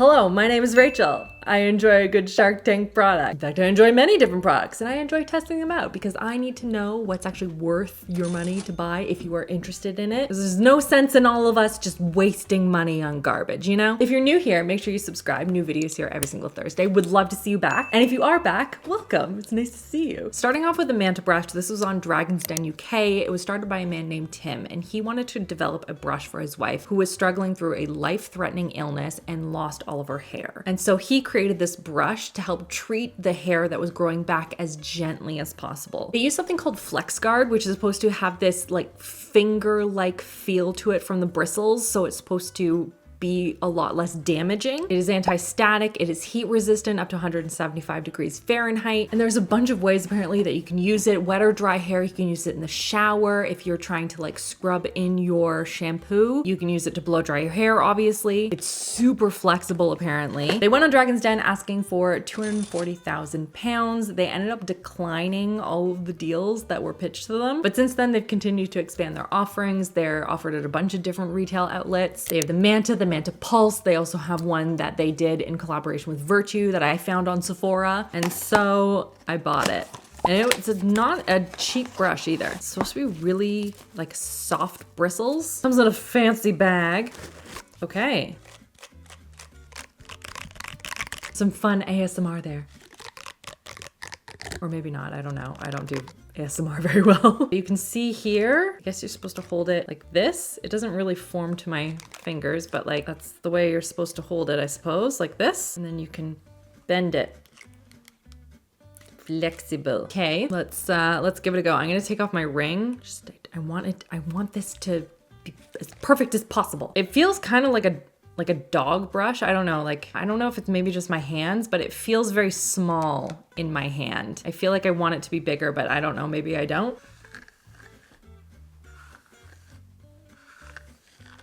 Hello, my name is Rachel. I enjoy a good Shark Tank product. In fact, I enjoy many different products and I enjoy testing them out because I need to know what's actually worth your money to buy if you are interested in it. There's no sense in all of us just wasting money on garbage, you know? If you're new here, make sure you subscribe. New videos here every single Thursday. Would love to see you back. And if you are back, welcome. It's nice to see you. Starting off with the Manta Brush, this was on Dragon's Den UK. It was started by a man named Tim and he wanted to develop a brush for his wife who was struggling through a life-threatening illness and lost all of her hair. And so he created this brush to help treat the hair that was growing back as gently as possible. They use something called Flex Guard, which is supposed to have this like finger-like feel to it from the bristles. So it's supposed to be a lot less damaging. It is anti-static, it is heat resistant up to 175 degrees Fahrenheit. And there's a bunch of ways apparently that you can use it. Wet or dry hair, you can use it in the shower. If you're trying to like scrub in your shampoo, you can use it to blow dry your hair, obviously. It's super flexible apparently. They went on Dragon's Den asking for 240,000 pounds. They ended up declining all of the deals that were pitched to them. But since then, they've continued to expand their offerings. They're offered at a bunch of different retail outlets. They have the Manta Pulse. They also have one that they did in collaboration with Virtue that I found on Sephora. And so I bought it. And it's not a cheap brush either. It's supposed to be really like soft bristles. Comes in a fancy bag. Okay. Some fun ASMR there. Or maybe not, I don't know. I don't do ASMR very well. You can see here, I guess you're supposed to hold it like this. It doesn't really form to my fingers, but like that's the way you're supposed to hold it, I suppose, like this. And then you can bend it. Flexible. Okay, let's give it a go. I'm gonna take off my ring. I want this to be as perfect as possible. It feels kind of like a dog brush. I don't know if it's maybe just my hands, but it feels very small in my hand. I feel like I want it to be bigger, but I don't know, maybe I don't.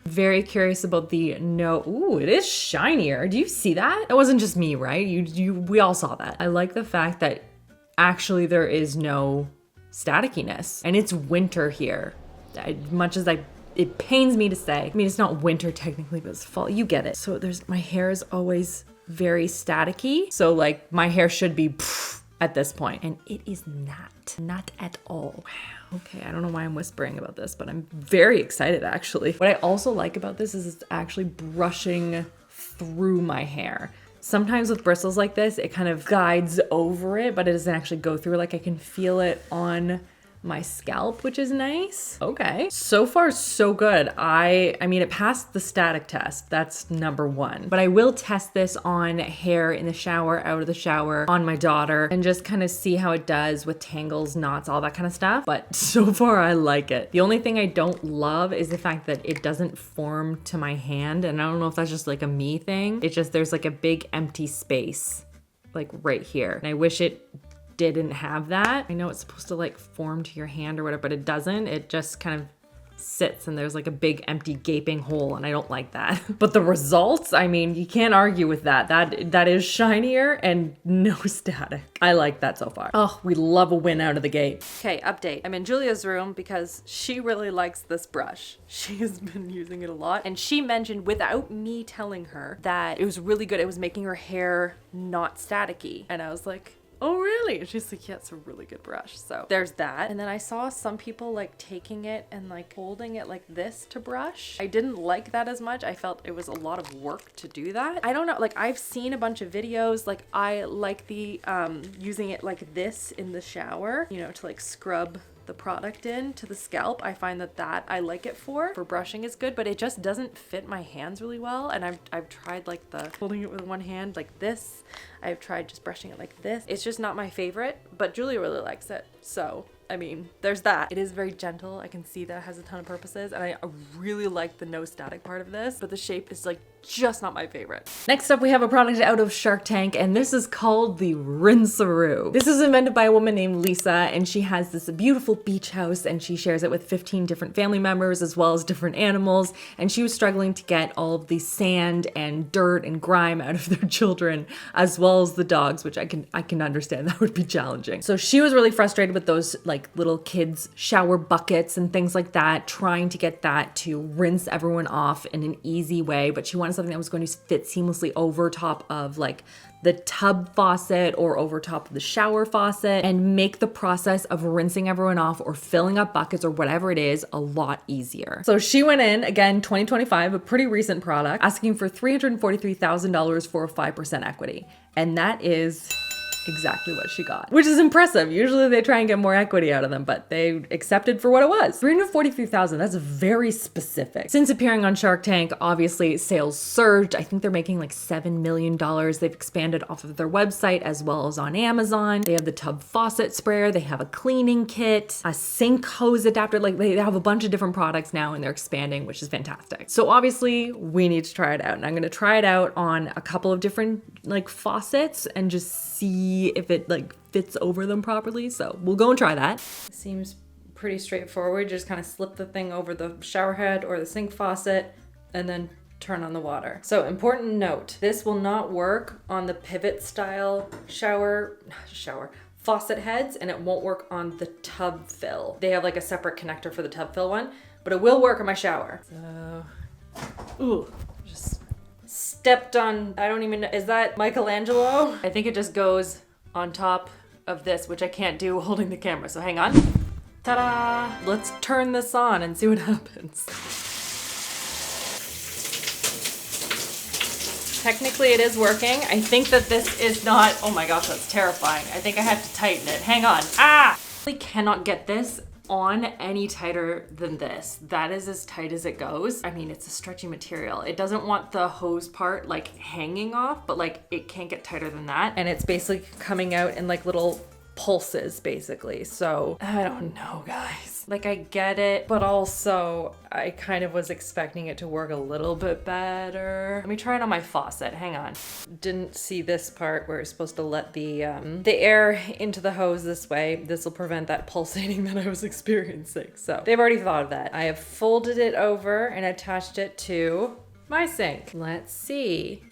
Very curious about the ooh, it is shinier. Do you see that? It wasn't just me, right? We all saw that. I like the fact that actually there is no staticiness and it's winter here. As much as it pains me to say. I mean, it's not winter technically, but it's fall. You get it. So my hair is always very staticky. So like my hair should be at this point, and it is not at all. Wow. Okay, I don't know why I'm whispering about this, but I'm very excited actually. What I also like about this is it's actually brushing through my hair. Sometimes with bristles like this, it kind of guides over it, but it doesn't actually go through. Like I can feel it on my scalp, which is nice. Okay, so far so good. I mean, it passed the static test. That's number one. But I will test this on hair in the shower, out of the shower, on my daughter, and just kind of see how it does with tangles, knots, all that kind of stuff. But so far I like it. The only thing I don't love is the fact that it doesn't form to my hand. And I don't know if that's just like a me thing. It's just there's like a big empty space like right here. And I wish it didn't have that. I know it's supposed to like form to your hand or whatever, but it doesn't. It just kind of sits and there's like a big empty gaping hole and I don't like that. But the results, I mean, you can't argue with that. That is shinier and no static. I like that so far. Oh, we love a win out of the gate. Okay, update. I'm in Julia's room because she really likes this brush. She has been using it a lot and she mentioned without me telling her that it was really good. It was making her hair not staticky. And I was like, oh really? And she's like, yeah, it's a really good brush. So there's that. And then I saw some people like taking it and like holding it like this to brush. I didn't like that as much. I felt it was a lot of work to do that. I don't know, like I've seen a bunch of videos. Like I like the using it like this in the shower, you know, to like scrub the product in to the scalp. I find that I like it for brushing is good, but it just doesn't fit my hands really well. And I've tried like the holding it with one hand like this. I've tried just brushing it like this. It's just not my favorite, but Julia really likes it. So I mean, there's that. It is very gentle. I can see that it has a ton of purposes and I really like the no static part of this, but the shape is like just not my favorite. Next up, we have a product out of Shark Tank and this is called the Rinseroo. This is invented by a woman named Lisa and she has this beautiful beach house and she shares it with 15 different family members as well as different animals. And she was struggling to get all of the sand and dirt and grime out of their children as well well as the dogs, which I can understand that would be challenging. So she was really frustrated with those like little kids shower buckets and things like that, trying to get that to rinse everyone off in an easy way, but she wanted something that was going to fit seamlessly over top of like the tub faucet or over top of the shower faucet and make the process of rinsing everyone off or filling up buckets or whatever it is a lot easier. So she went in, again, 2025, a pretty recent product, asking for $343,000 for a 5% equity. And that is exactly what she got, which is impressive. Usually they try and get more equity out of them, but they accepted for what it was. $343,000, that's very specific. Since appearing on Shark Tank, obviously sales surged. I think they're making like $7 million. They've expanded off of their website as well as on Amazon. They have the tub faucet sprayer. They have a cleaning kit, a sink hose adapter. Like they have a bunch of different products now and they're expanding, which is fantastic. So obviously we need to try it out, and I'm going to try it out on a couple of different like faucets and just see if it like fits over them properly. So we'll go and try that. Seems pretty straightforward. Just kind of slip the thing over the shower head or the sink faucet and then turn on the water. So important note, this will not work on the pivot style faucet heads, and it won't work on the tub fill. They have like a separate connector for the tub fill one, but it will work on my shower. So, ooh, just stepped on, I don't even know, is that Michelangelo? I think it just goes on top of this, which I can't do holding the camera, so hang on. Ta-da! Let's turn this on and see what happens. Technically it is working. I think that this is not, oh my gosh, that's terrifying. I think I have to tighten it. Hang on. Ah! I cannot get this on any tighter than this. That is as tight as it goes. I mean, it's a stretchy material. It doesn't want the hose part like hanging off, but like it can't get tighter than that. And it's basically coming out in like little pulses basically. So I don't know, guys. Like I get it, but also I kind of was expecting it to work a little bit better. Let me try it on my faucet. Hang on. Didn't see this part where it's supposed to let the air into the hose this way. This will prevent that pulsating that I was experiencing. So they've already thought of that. I have folded it over and attached it to my sink. Let's see.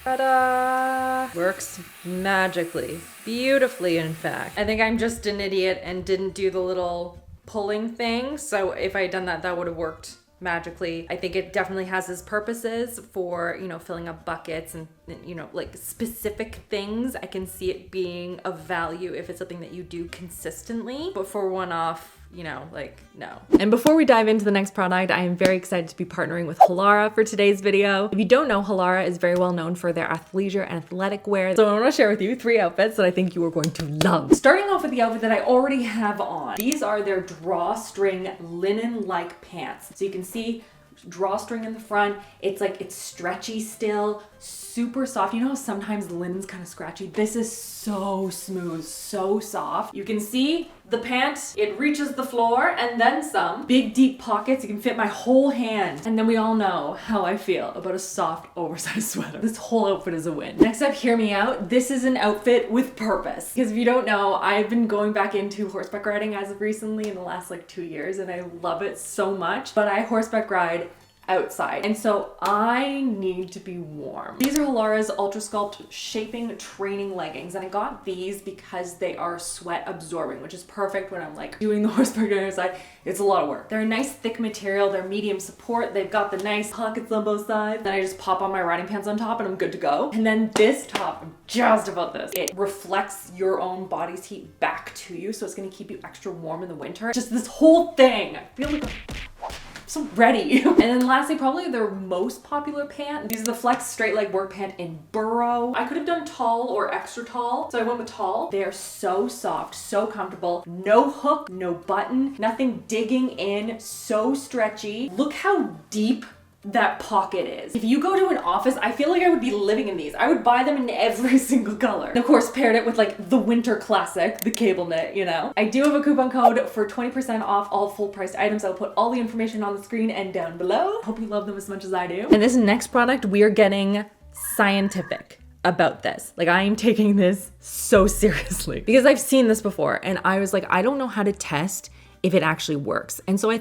Ta-da! Works magically. Beautifully, in fact. I think I'm just an idiot and didn't do the little pulling thing. So if I had done that, that would have worked magically. I think it definitely has its purposes for, you know, filling up buckets and, you know, like specific things. I can see it being of value if it's something that you do consistently, but for one-off, you know, like, no. And before we dive into the next product, I am very excited to be partnering with Halara for today's video. If you don't know, Halara is very well known for their athleisure and athletic wear. So I want to share with you 3 outfits that I think you are going to love. Starting off with the outfit that I already have on. These are their drawstring linen-like pants. So you can see drawstring in the front. It's like, it's stretchy still, super soft. You know how sometimes linen's kind of scratchy? This is so smooth, so soft. You can see the pant, it reaches the floor and then some. Big deep pockets, you can fit my whole hand. And then we all know how I feel about a soft oversized sweater. This whole outfit is a win. Next up, hear me out. This is an outfit with purpose. Because if you don't know, I've been going back into horseback riding as of recently in the last like 2 years, and I love it so much. But I horseback ride outside, and so I need to be warm. These are Halara's UltraSculpt shaping training leggings, and I got these because they are sweat absorbing, which is perfect when I'm like doing the horseback riding outside. It's a lot of work. They're a nice thick material, they're medium support, they've got the nice pockets on both sides. Then I just pop on my riding pants on top and I'm good to go. And then this top, I'm jazzed about this. It reflects your own body's heat back to you, so it's gonna keep you extra warm in the winter. Just this whole thing, I feel like so ready. And then lastly, probably their most popular pant. These are the Flex straight leg work pant in burrow. I could have done tall or extra tall, so I went with tall. They are so soft, so comfortable. No hook, no button, nothing digging in, so stretchy. Look how deep that pocket is. If you go to an office, I feel like I would be living in these. I would buy them in every single color. And of course, paired it with like the winter classic, the cable knit, you know. I do have a coupon code for 20% off all full priced items. I'll put all the information on the screen and down below. Hope you love them as much as I do. And this next product, we are getting scientific about this. Like, I am taking this so seriously because I've seen this before and I was like, I don't know how to test if it actually works. And so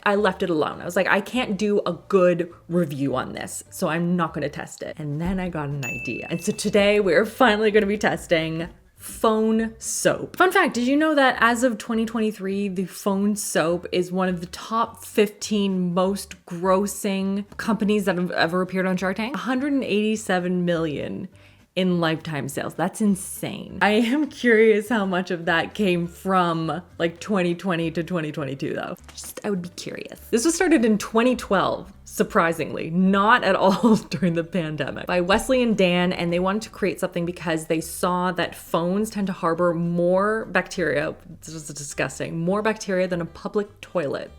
I left it alone. I was like, I can't do a good review on this, so I'm not gonna test it. And then I got an idea. And so today we're finally gonna be testing Phonesoap. Fun fact, did you know that as of 2023, the Phonesoap is one of the top 15 most grossing companies that have ever appeared on Shark Tank? 187 million in lifetime sales. That's insane. I am curious how much of that came from like 2020 to 2022 though. I would be curious. This was started in 2012, surprisingly, not at all during the pandemic, by Wesley and Dan, and they wanted to create something because they saw that phones tend to harbor more bacteria, this is disgusting, more bacteria than a public toilet,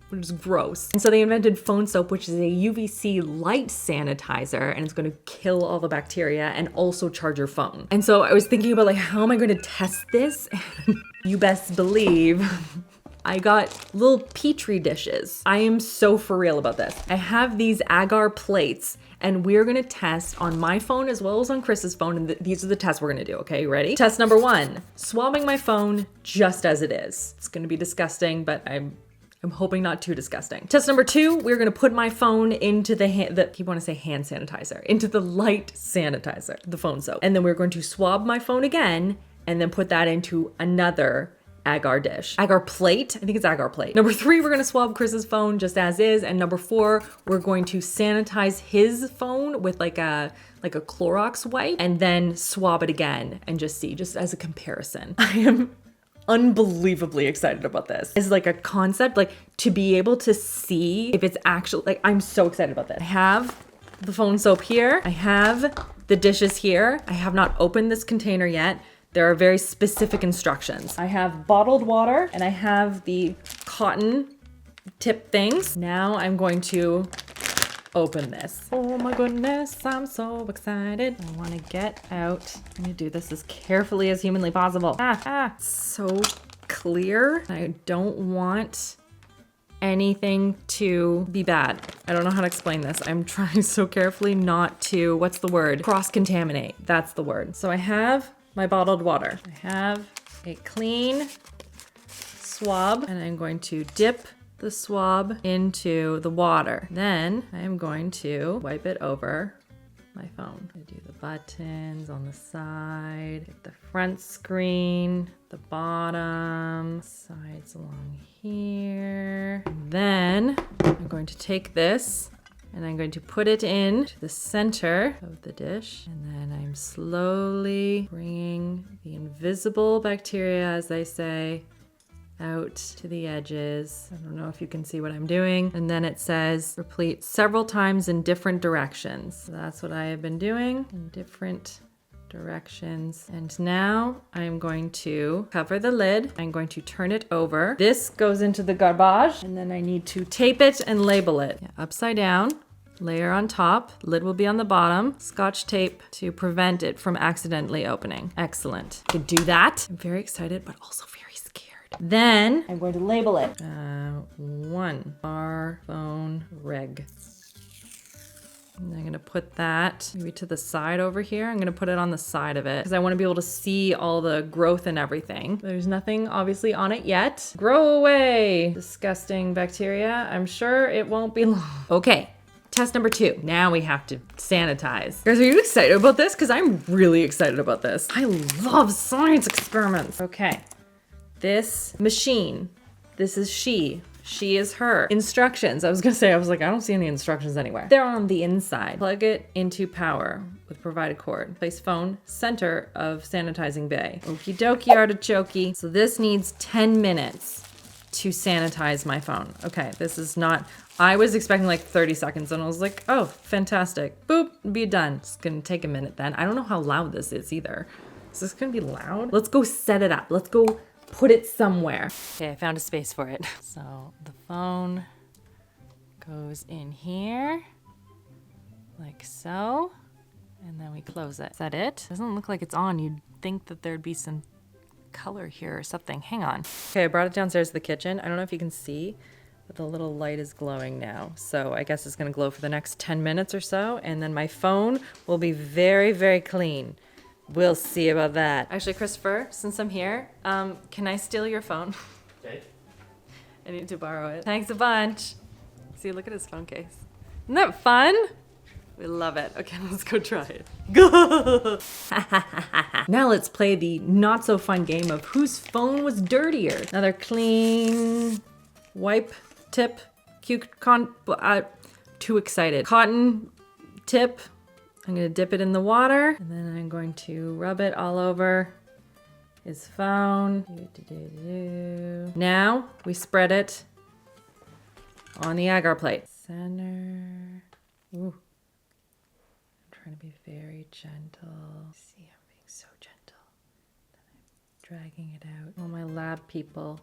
which is gross. And so they invented Phonesoap, which is a UVC light sanitizer, and it's gonna kill all the bacteria and also charge your phone. And so I was thinking about like, how am I gonna test this? You best believe I got little Petri dishes. I am so for real about this. I have these agar plates, and we're gonna test on my phone as well as on Chris's phone, and these are the tests we're gonna do, okay? You ready? Test number 1, swabbing my phone just as it is. It's gonna be disgusting, but I'm hoping not too disgusting. Test number 2, we're gonna put my phone into the keep wanting to say hand sanitizer, into the light sanitizer, the Phonesoap. And then we're going to swab my phone again, and then put that into another agar dish. Agar plate, I think it's agar plate. Number 3, we're gonna swab Chris's phone just as is. And number 4, we're going to sanitize his phone with like a Clorox wipe, and then swab it again and just see, just as a comparison. I am unbelievably excited about this. It's like a concept, like to be able to see if it's actually, like, I'm so excited about this. I have the Phonesoap here. I have the dishes here. I have not opened this container yet. There are very specific instructions. I have bottled water and I have the cotton tip things. Now I'm going to open this. Oh my goodness, I'm so excited. I want to get out. I'm gonna do this as carefully as humanly possible. So clear. I don't want anything to be bad. I don't know how to explain this. I'm trying so carefully not to, what's the word? Cross-contaminate. That's the word. So I have my bottled water. I have a clean swab, and I'm going to dip the swab into the water. Then I am going to wipe it over my phone. I do the buttons on the side, get the front screen, the bottom, sides along here. And then I'm going to take this and I'm going to put it in to the center of the dish. And then I'm slowly bringing the invisible bacteria, as they say, out to the edges. I don't know if you can see what I'm doing. And then it says repeat several times in different directions. So that's what I have been doing, in different directions. And now I'm going to cover the lid. I'm going to turn it over. This goes into the garbage, and then I need to tape it and label it. Yeah, upside down, layer on top, lid will be on the bottom, Scotch tape to prevent it from accidentally opening. Excellent. I can do that. I'm very excited, but also very scared. Then I'm going to label it. 1 bar phone reg. And I'm gonna put that maybe to the side over here. I'm gonna put it on the side of it because I want to be able to see all the growth and everything. There's nothing obviously on it yet. Grow away, disgusting bacteria. I'm sure it won't be long. Okay. Test number 2. Now we have to sanitize. Guys, are you excited about this? Because I'm really excited about this. I love science experiments. Okay. This machine, this is she is her. Instructions, I was like, I don't see any instructions anywhere. They're on the inside. Plug it into power with provided cord. Place phone center of sanitizing bay. Okie dokie artichoke. So this needs 10 minutes to sanitize my phone. Okay, this is not, I was expecting like 30 seconds and I was like, oh, fantastic. Boop, be done. It's gonna take a minute then. I don't know how loud this is either. Is this gonna be loud? Let's go set it up. Let's go put it somewhere. Okay, I found a space for it. So the phone goes in here, like so, and then we close it. Is that it? Doesn't look like it's on. You'd think that there'd be some color here or something. Hang on. Okay, I brought it downstairs to the kitchen. I don't know if you can see, but the little light is glowing now. So I guess it's gonna glow for the next 10 minutes or so, and then my phone will be very, very clean. We'll see about that. Actually, Christopher, since I'm here, can I steal your phone? Okay. I need to borrow it. Thanks a bunch. See, look at his phone case. Isn't that fun? We love it. Okay, let's go try it. Go! Now let's play the not so fun game of whose phone was dirtier. Another clean wipe tip. Too excited. Cotton tip. I'm gonna dip it in the water and then I'm going to rub it all over his phone. Now we spread it on the agar plate. Center. Ooh. I'm trying to be very gentle. See, I'm being so gentle. Then I'm dragging it out. All my lab people.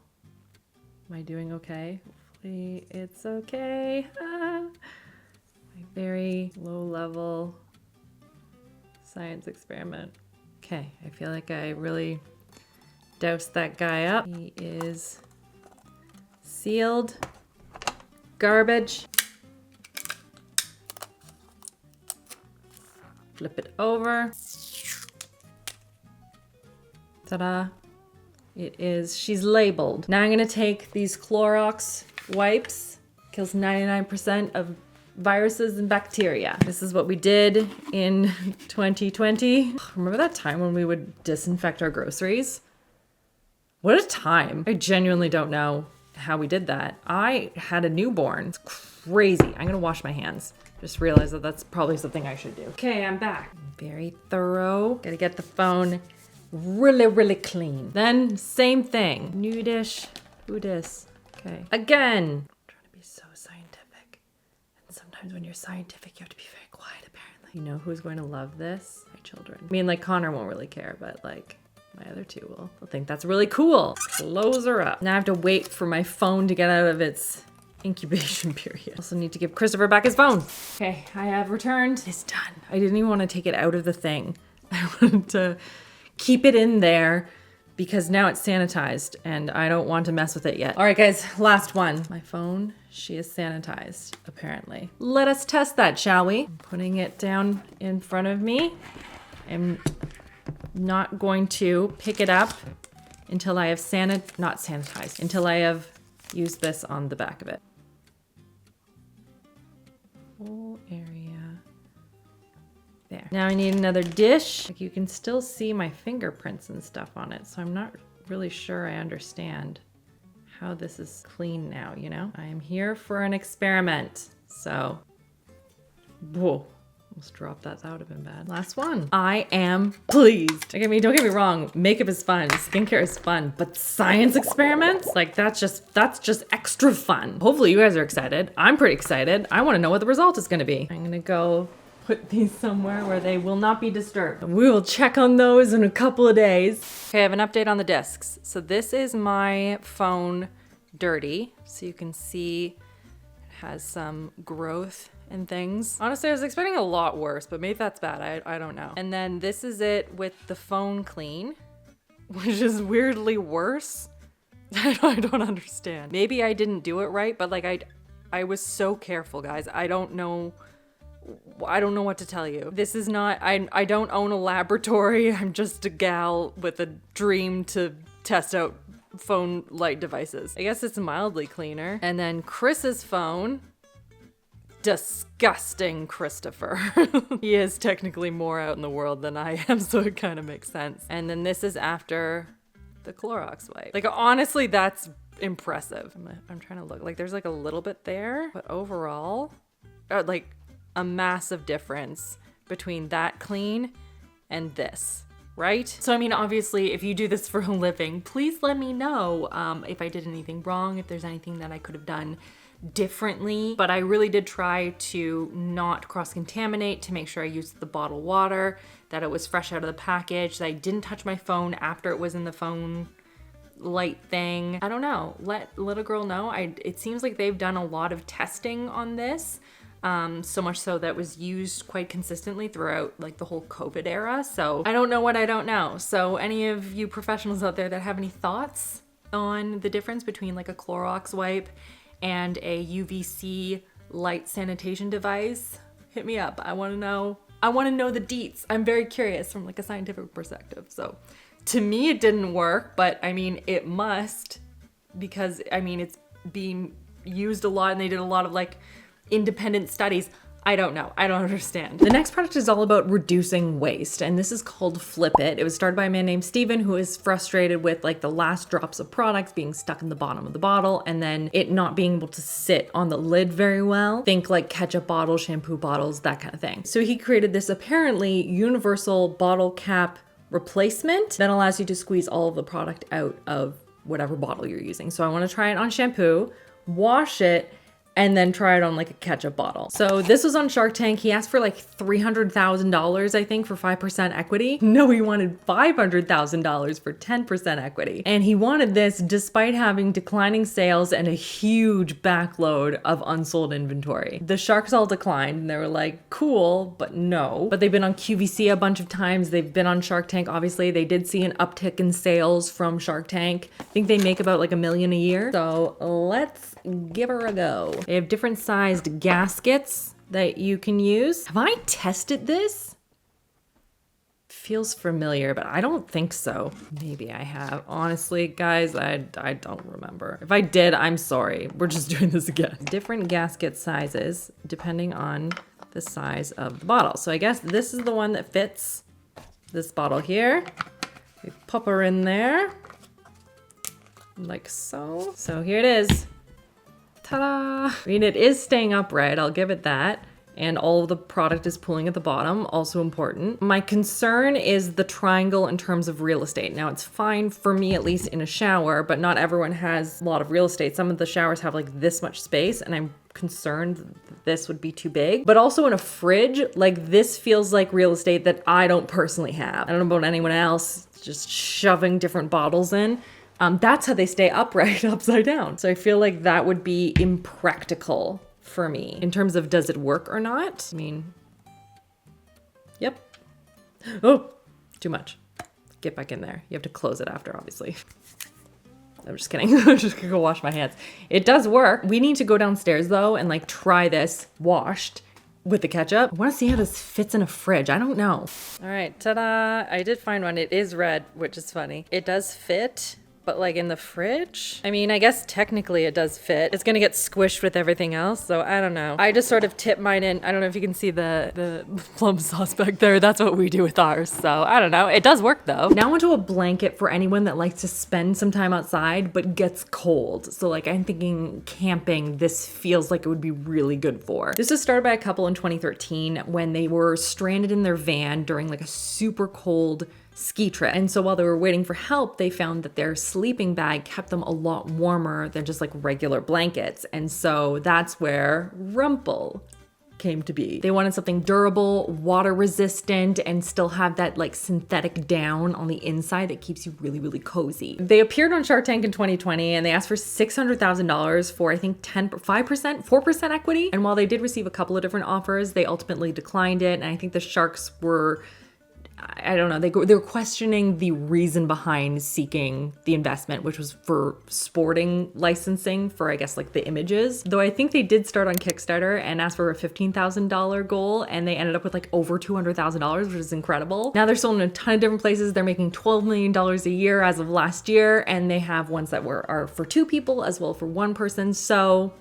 Am I doing okay? Hopefully it's okay. My very low level science experiment. Okay, I feel like I really doused that guy up. He is sealed. Garbage. Flip it over. Ta-da. It is, she's labeled. Now I'm gonna take these Clorox wipes. Kills 99% of viruses and bacteria. This is what we did in 2020. Remember that time when we would disinfect our groceries? What a time. I genuinely don't know how we did that. I had a newborn. It's crazy. I'm gonna wash my hands. Just realized that that's probably something I should do. Okay, I'm back. Very thorough. Gotta get the phone really, really clean. Then same thing. New dish. Who dis? Okay. Again. I'm trying to be so scientific. And sometimes when you're scientific, you have to be very quiet, apparently. You know who's going to love this? My children. I mean, like Connor won't really care, but like my other two will. They'll think that's really cool. Close her up. Now I have to wait for my phone to get out of its incubation period. Also need to give Christopher back his phone. Okay, I have returned. It's done. I didn't even want to take it out of the thing. I wanted to keep it in there because now it's sanitized and I don't want to mess with it yet. All right, guys, last one. My phone, she is sanitized, apparently. Let us test that, shall we? I'm putting it down in front of me. I'm not going to pick it up until I have until I have used this on the back of it. Whole area. There. Now I need another dish. Like you can still see my fingerprints and stuff on it, so I'm not really sure I understand how this is clean now, you know? I am here for an experiment, so. Whoa. Almost dropped that. That would have been bad. Last one. I am pleased. Don't get me wrong. Makeup is fun. Skincare is fun. But science experiments? Like that's just extra fun. Hopefully you guys are excited. I'm pretty excited. I want to know what the result is going to be. I'm going to go put these somewhere where they will not be disturbed. We will check on those in a couple of days. Okay, I have an update on the discs. So this is my phone dirty. So you can see it has some growth and things. Honestly, I was expecting a lot worse, but maybe that's bad. I don't know. And then this is it with the phone clean, which is weirdly worse. I don't understand. Maybe I didn't do it right, but like I was so careful, guys. I don't know what to tell you. This is not, I don't own a laboratory. I'm just a gal with a dream to test out phone light devices. I guess it's mildly cleaner. And then Chris's phone, disgusting Christopher. He is technically more out in the world than I am, so it kind of makes sense. And then this is after the Clorox wipe. Like honestly, that's impressive. I'm trying to look, like there's like a little bit there, but overall, like a massive difference between that clean and this, right? So I mean, obviously, if you do this for a living, please let me know if I did anything wrong, if there's anything that I could have done differently. But I really did try to not cross-contaminate, to make sure I used the bottled water, that it was fresh out of the package, that I didn't touch my phone after it was in the phone light thing. I don't know, let a girl know. It seems like they've done a lot of testing on this. So much so that was used quite consistently throughout like the whole COVID era. So I don't know what I don't know. So any of you professionals out there that have any thoughts on the difference between like a Clorox wipe and a UVC light sanitation device, hit me up. I want to know the deets. I'm very curious from like a scientific perspective. So to me, it didn't work, but I mean, it must, because I mean, it's being used a lot and they did a lot of like independent studies. I don't know. I don't understand. The next product is all about reducing waste, and this is called Flip It. It was started by a man named Steven who is frustrated with like the last drops of products being stuck in the bottom of the bottle and then it not being able to sit on the lid very well. Think like ketchup bottles, shampoo bottles, that kind of thing. So he created this apparently universal bottle cap replacement that allows you to squeeze all of the product out of whatever bottle you're using. So I want to try it on shampoo, wash it, and then try it on like a ketchup bottle. So this was on Shark Tank. He asked for like $300,000, I think, for 5% equity. No, he wanted $500,000 for 10% equity. And he wanted this despite having declining sales and a huge backlog of unsold inventory. The sharks all declined and they were like, cool, but no. But they've been on QVC a bunch of times. They've been on Shark Tank. Obviously, they did see an uptick in sales from Shark Tank. I think they make about like $1 million a year. So let's give her a go. They have different sized gaskets that you can use. Have I tested this? Feels familiar, but I don't think so. Maybe I have. Honestly, guys, I don't remember. If I did, I'm sorry. We're just doing this again. Different gasket sizes depending on the size of the bottle. So I guess this is the one that fits this bottle here. We pop her in there like so. So here it is. Ta-da! I mean, it is staying upright, I'll give it that. And all of the product is pooling at the bottom, also important. My concern is the triangle in terms of real estate. Now, it's fine for me, at least in a shower, but not everyone has a lot of real estate. Some of the showers have like this much space, and I'm concerned that this would be too big. But also in a fridge, like this feels like real estate that I don't personally have. I don't know about anyone else, just shoving different bottles in. That's how they stay upright upside down. So I feel like that would be impractical for me in terms of does it work or not? I mean, yep. Oh, too much. Get back in there. You have to close it after, obviously. I'm just kidding. I'm just gonna go wash my hands. It does work. We need to go downstairs though and like try this washed with the ketchup. I want to see how this fits in a fridge. I don't know. All right, ta-da. I did find one. It is red, which is funny. It does fit. But like in the fridge? I mean, I guess technically it does fit. It's gonna get squished with everything else, so I don't know. I just sort of tip mine in. I don't know if you can see the plum sauce back there. That's what we do with ours, so I don't know. It does work though. Now onto a blanket for anyone that likes to spend some time outside but gets cold. So like I'm thinking camping, this feels like it would be really good for. This was started by a couple in 2013 when they were stranded in their van during like a super cold ski trip. And so while they were waiting for help, they found that their sleeping bag kept them a lot warmer than just like regular blankets. And so that's where Rumpl came to be. They wanted something durable, water resistant, and still have that like synthetic down on the inside that keeps you really, really cozy. They appeared on Shark Tank in 2020 and they asked for $600,000 for I think 4% equity. And while they did receive a couple of different offers, they ultimately declined it. And I think the sharks were, I don't know, they were questioning the reason behind seeking the investment, which was for sporting licensing for, I guess, like the images. Though I think they did start on Kickstarter and asked for a $15,000 goal, and they ended up with like over $200,000, which is incredible. Now they're sold in a ton of different places. They're making $12 million a year as of last year, and they have ones that are for 2 people as well for 1 person. So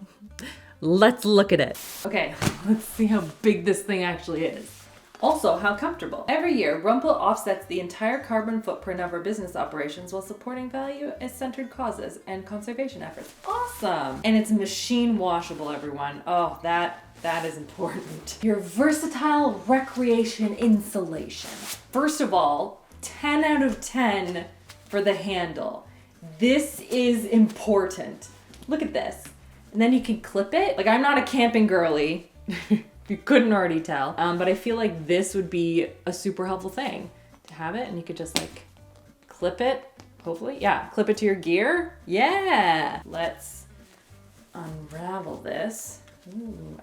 let's look at it. Okay, let's see how big this thing actually is. Also, how comfortable. Every year, Rumpl offsets the entire carbon footprint of our business operations while supporting value-centered causes and conservation efforts. Awesome! And it's machine washable, everyone. Oh, that is important. Your versatile recreation insulation. First of all, 10 out of 10 for the handle. This is important. Look at this. And then you can clip it. Like, I'm not a camping girly. If you couldn't already tell, but I feel like this would be a super helpful thing to have it, and you could just like clip it, hopefully. Yeah, clip it to your gear. Yeah. Let's unravel this. Ooh,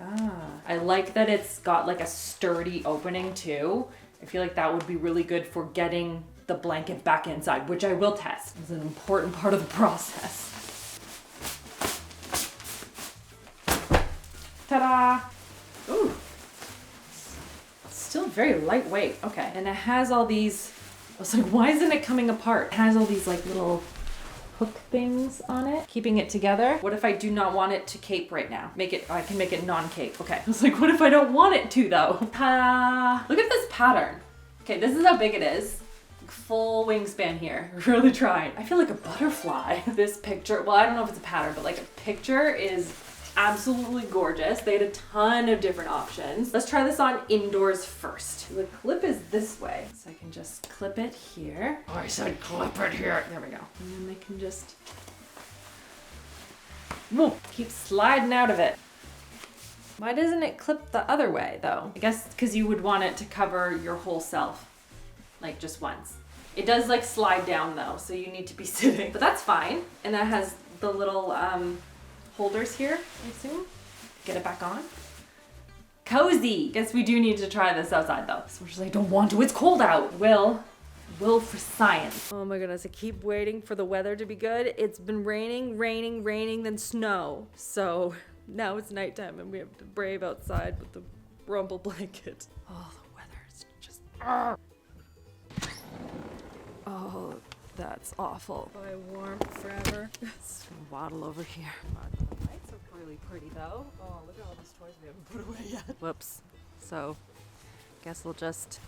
I like that it's got like a sturdy opening too. I feel like that would be really good for getting the blanket back inside, which I will test. It's an important part of the process. Ta-da! Ooh, still very lightweight. Okay, and it has all these, I was like, why isn't it coming apart? It has all these like little hook things on it, keeping it together. What if I do not want it to cape right now? I can make it non-cape. Okay. I was like, what if I don't want it to though? Look at this pattern. Okay, this is how big it is. Full wingspan here. Really trying. I feel like a butterfly. This picture, well, I don't know if it's a pattern, but like a picture is absolutely gorgeous. They had a ton of different options. Let's try this on indoors first. The clip is this way, so I can just clip it here. Oh, I said clip it here. There we go. And then they can just keep sliding out of it. Why doesn't it clip the other way though? I guess because you would want it to cover your whole self, like just once. It does like slide down though, so you need to be sitting, but that's fine. And that has the little holders here, I assume. Get it back on. Cozy. Guess we do need to try this outside though. So we're just like, I don't want to, it's cold out. Will for science. Oh my goodness, I keep waiting for the weather to be good. It's been raining, then snow. So now it's nighttime and we have to brave outside with the Rumpl Blanket. Oh, the weather is just, oh, that's awful. Oh, I warm forever. Just gonna waddle over here. The lights are really pretty though. Oh, look at all these toys we haven't put away yet. Whoops. So, guess we'll just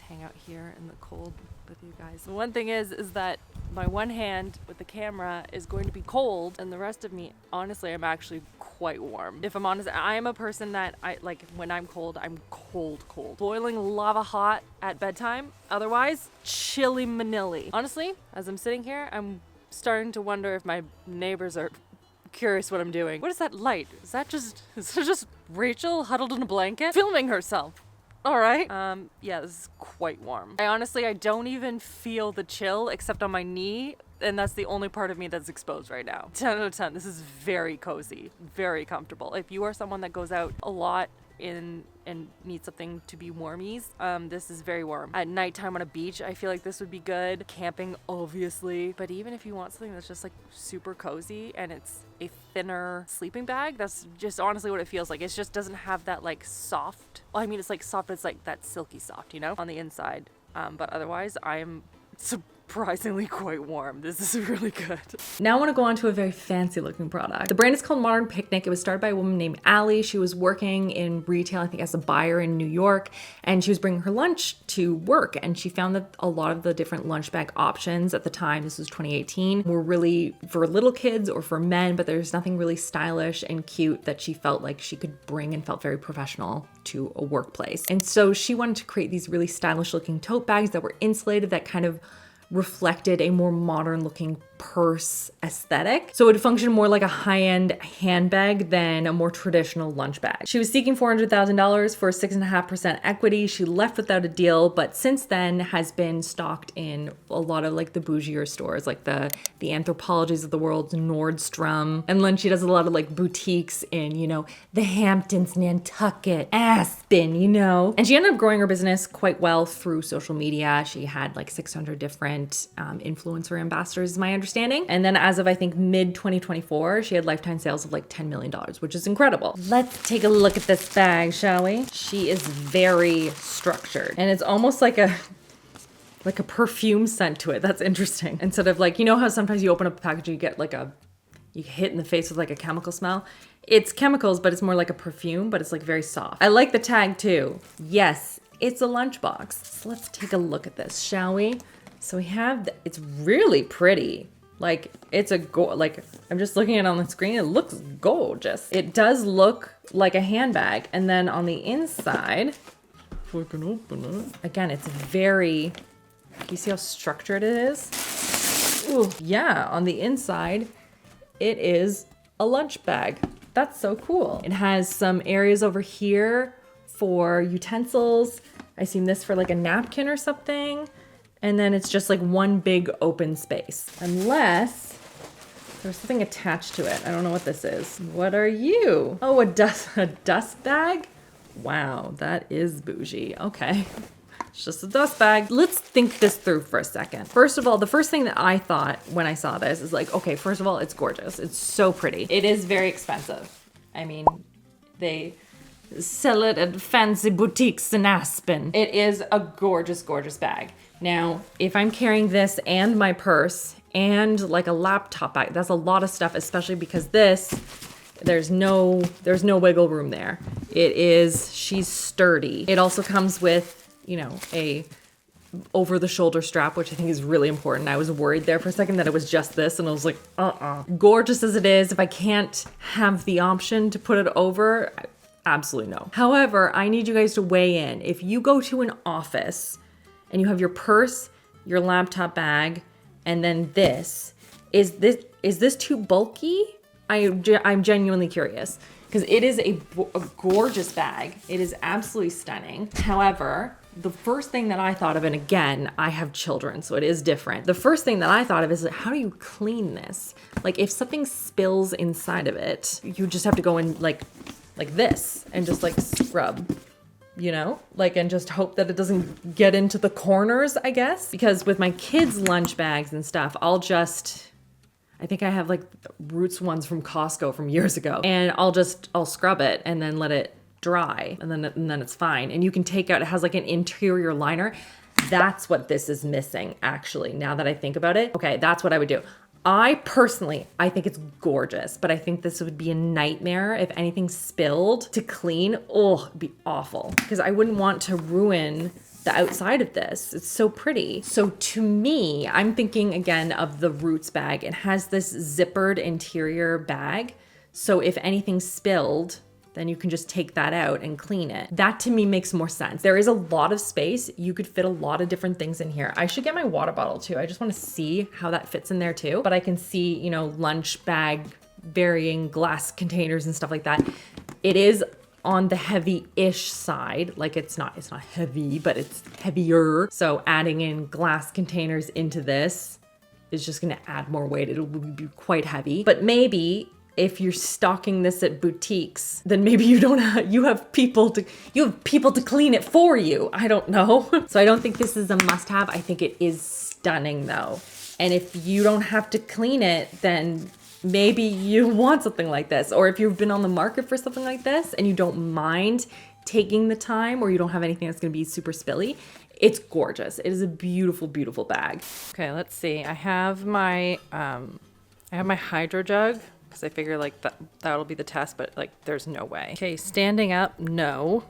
hang out here in the cold with you guys. The one thing is that my one hand with the camera is going to be cold, and the rest of me, honestly, I'm actually quite warm. If I'm honest, I am a person that I like when I'm cold, I'm cold. Boiling lava hot at bedtime. Otherwise, chilly manilly. Honestly, as I'm sitting here, I'm starting to wonder if my neighbors are curious what I'm doing. What is that light? Is that just Rachel huddled in a blanket filming herself? All right. Yeah, this is quite warm. I don't even feel the chill except on my knee, and that's the only part of me that's exposed right now. 10 out of 10. This is very cozy, very comfortable. If you are someone that goes out a lot and needs something to be warmies, this is very warm. At nighttime on a beach, I feel like this would be good. Camping, obviously. But even if you want something that's just like super cozy and it's a thinner sleeping bag, that's just honestly what it feels like. It just doesn't have that like soft, well, I mean, it's like soft, but it's like that silky soft, you know, on the inside. But otherwise, I'm surprisingly quite warm. This is really good. Now I want to go on to a very fancy looking product. The brand is called Modern Picnic. It was started by a woman named Allie. She was working in retail, I think as a buyer in New York, and she was bringing her lunch to work, and she found that a lot of the different lunch bag options at the time, this was 2018, were really for little kids or for men, but there's nothing really stylish and cute that she felt like she could bring and felt very professional to a workplace. And so she wanted to create these really stylish looking tote bags that were insulated, that kind of reflected a more modern looking purse aesthetic. So it would function more like a high-end handbag than a more traditional lunch bag. She was seeking $400,000 for 6.5% equity. She left without a deal, but since then has been stocked in a lot of like the bougier stores, like the Anthropologies of the world, Nordstrom. And then she does a lot of like boutiques in, you know, the Hamptons, Nantucket, Aspen, you know. And she ended up growing her business quite well through social media. She had like 600 different influencer ambassadors, is my understanding. And then as of, I think, mid 2024, she had lifetime sales of like $10 million, which is incredible. Let's take a look at this bag, shall we? She is very structured, and it's almost like a perfume scent to it. That's interesting. Instead of like, you know how sometimes you open up a package and you get like you hit in the face with like a chemical smell? It's chemicals, but it's more like a perfume, but it's like very soft. I like the tag too. Yes, it's a lunchbox. So let's take a look at this, shall we? So we have, it's really pretty. Like it's like I'm just looking at it on the screen. It looks gorgeous. It does look like a handbag. And then on the inside, if I can open it. Again, it's very, you see how structured it is? Ooh, yeah, on the inside, it is a lunch bag. That's so cool. It has some areas over here for utensils. I seen this for like a napkin or something. And then it's just like one big open space. Unless there's something attached to it. I don't know what this is. What are you? Oh, a dust bag? Wow, that is bougie. Okay. It's just a dust bag. Let's think this through for a second. First of all, the first thing that I thought when I saw this is like, okay, first of all, it's gorgeous. It's so pretty. It is very expensive. I mean, they sell it at fancy boutiques in Aspen. It is a gorgeous, gorgeous bag. Now, if I'm carrying this and my purse and like a laptop bag. That's a lot of stuff, especially because there's no wiggle room there. She's sturdy. It also comes with, you know, a over the shoulder strap, which I think is really important. I was worried there for a second that it was just this, and I was like, Gorgeous as it is, if I can't have the option to put it over, absolutely no. However, I need you guys to weigh in. If you go to an office and you have your purse, your laptop bag, and then is this too bulky? I'm genuinely curious, because it is a gorgeous bag. It is absolutely stunning. However, the first thing that I thought of, and again, I have children, so it is different. The first thing that I thought of is, how do you clean this? Like, if something spills inside of it, you just have to go in like this and just like scrub, you know, like, and just hope that it doesn't get into the corners, I guess. Because with my kids' lunch bags and stuff, I think I have like Roots ones from Costco from years ago, and I'll scrub it and then let it dry, and then it's fine. And you can take out, it has like an interior liner. That's what this is missing, actually, now that I think about it. Okay, that's what I would do. I think it's gorgeous, but I think this would be a nightmare if anything spilled to clean. Oh, it'd be awful, because I wouldn't want to ruin the outside of this. It's so pretty. So to me, I'm thinking again of the Roots bag. It has this zippered interior bag, so if anything spilled, then you can just take that out and clean it. That to me makes more sense. There is a lot of space. You could fit a lot of different things in here. I should get my water bottle too. I just want to see how that fits in there too. But I can see, you know, lunch bag, varying glass containers and stuff like that. It is on the heavy-ish side. Like, it's not heavy, but it's heavier. So adding in glass containers into this is just gonna add more weight. It will be quite heavy. But maybe if you're stocking this at boutiques, then maybe you have people to clean it for you. I don't know. So I don't think this is a must-have. I think it is stunning though. And if you don't have to clean it, then maybe you want something like this. Or if you've been on the market for something like this and you don't mind taking the time, or you don't have anything that's gonna be super spilly, it's gorgeous. It is a beautiful, beautiful bag. Okay, let's see. I have my hydro jug, because I figure like that'll be the test, but like there's no way. Okay, standing up, no.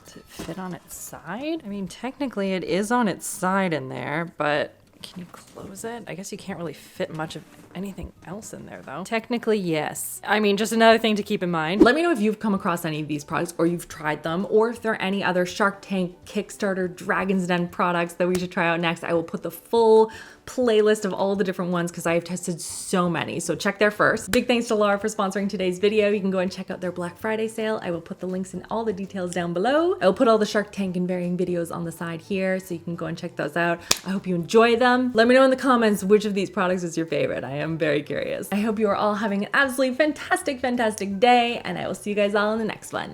Does it fit on its side? I mean, technically it is on its side in there, but can you close it? I guess you can't really fit much of anything else in there though. Technically, yes. I mean, just another thing to keep in mind. Let me know if you've come across any of these products, or you've tried them, or if there are any other Shark Tank, Kickstarter, Dragon's Den products that we should try out next. I will put the full playlist of all the different ones, because I have tested so many. So check there first. Big thanks to Halara for sponsoring today's video. You can go and check out their Black Friday sale. I will put the links and all the details down below. I will put all the Shark Tank and varying videos on the side here, so you can go and check those out. I hope you enjoy them. Let me know in the comments which of these products is your favorite. I am very curious. I hope you are all having an absolutely fantastic, fantastic day, and I will see you guys all in the next one.